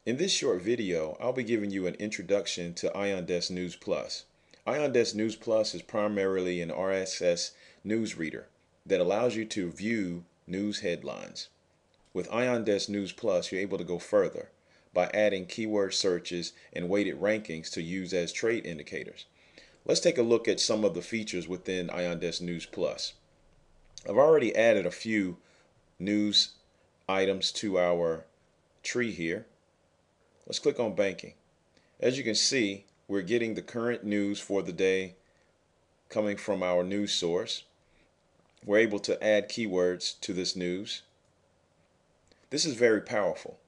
In this short video, I'll be giving you an introduction to ionDESK News Plus. ionDESK News Plus is primarily an RSS news reader that allows you to view news headlines. With ionDESK News Plus, you're able to go further by adding keyword searches and weighted rankings to use as trade indicators. Let's take a look at some of the features within ionDESK News Plus. I've already added a few news items to our tree here. Let's click on banking. As you can see, we're getting the current news for the day coming from our news source. We're able to add keywords to this news. This is very powerful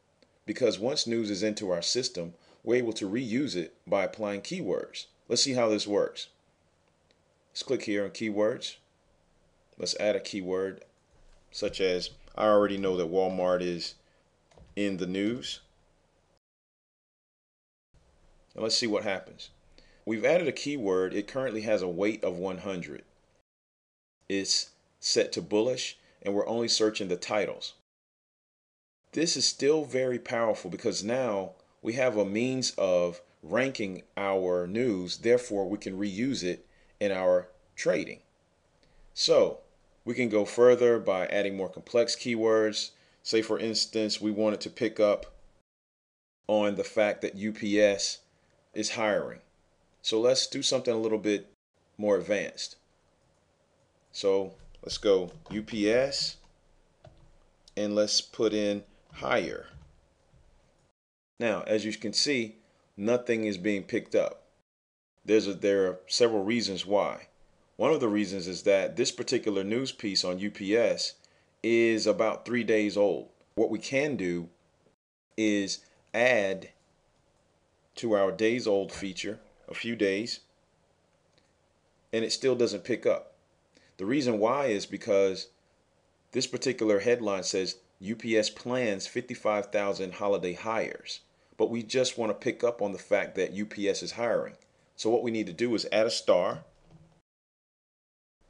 because once news is into our system, we're able to reuse it by applying keywords. Let's see how this works. Let's click here on keywords. Let's add a keyword such as, I already know that Walmart is in the news. And let's see what happens. We've added a keyword. It currently has a weight of 100. It's set to bullish, and we're only searching the titles. This is still very powerful because now we have a means of ranking our news. Therefore, we can reuse it in our trading. So we can go further by adding more complex keywords. Say, for instance, we wanted to pick up on the fact that UPS is hiring. So let's do something a little bit more advanced. So let's go UPS and let's put in hire. Now, as you can see, nothing is being picked up. There are several reasons why. One of the reasons is that this particular news piece on UPS is about 3 days old. What we can do is add to our days old feature a few days, and it still doesn't pick up. The reason why is because this particular headline says UPS plans 55,000 holiday hires, but we just want to pick up on the fact that UPS is hiring. So what we need to do is add a star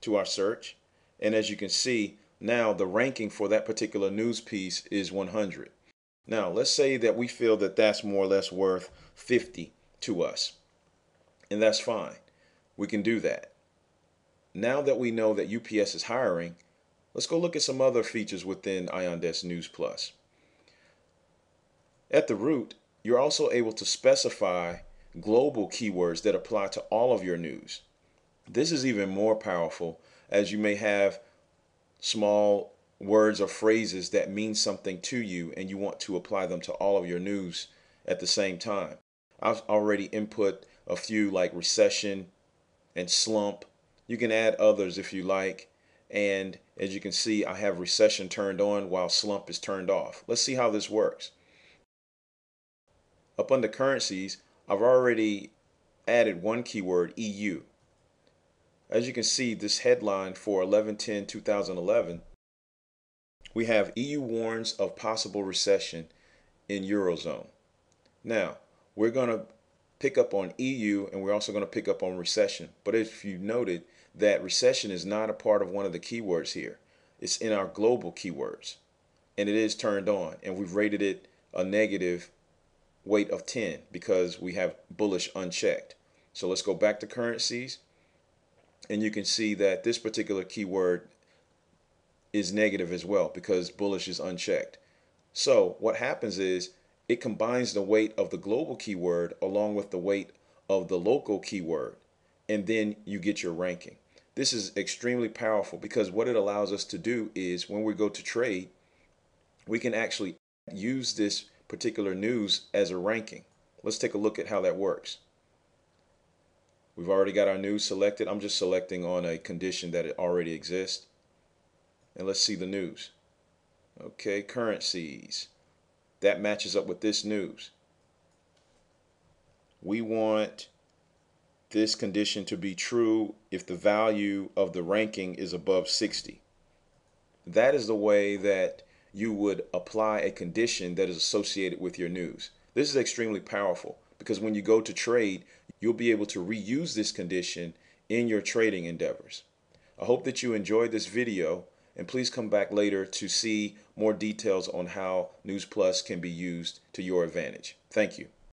to our search, and as you can see, now the ranking for that particular news piece is 100. Now let's say that we feel that that's more or less worth 50 to us, and that's fine. We can do that. Now that we know that UPS is hiring, let's go look at some other features within ionDESK News Plus. At the root, you're also able to specify global keywords that apply to all of your news. This is even more powerful as you may have small words or phrases that mean something to you and you want to apply them to all of your news at the same time. I've already input a few like recession and slump. You can add others if you like. And as you can see, I have recession turned on while slump is turned off. Let's see how this works. Up under currencies, I've already added one keyword, EU. As you can see, this headline for 11/10/2011, we have EU warns of possible recession in Eurozone. Now, we're going to pick up on EU and we're also going to pick up on recession. But if you noted that recession is not a part of one of the keywords here, it's in our global keywords and it is turned on, and we've rated it a negative weight of 10 because we have bullish unchecked. So let's go back to currencies, and you can see that this particular keyword is negative as well because bullish is unchecked. So what happens is it combines the weight of the global keyword along with the weight of the local keyword, and then you get your ranking. This is extremely powerful because what it allows us to do is when we go to trade, we can actually use this particular news as a ranking. Let's take a look at how that works. We've already got our news selected. I'm just selecting on a condition that it already exists. And let's see the news. Okay, currencies. That matches up with this news. We want this condition to be true if the value of the ranking is above 60. That is the way that you would apply a condition that is associated with your news. This is extremely powerful because when you go to trade, you'll be able to reuse this condition in your trading endeavors. I hope that you enjoyed this video, and please come back later to see more details on how News Plus can be used to your advantage. Thank you.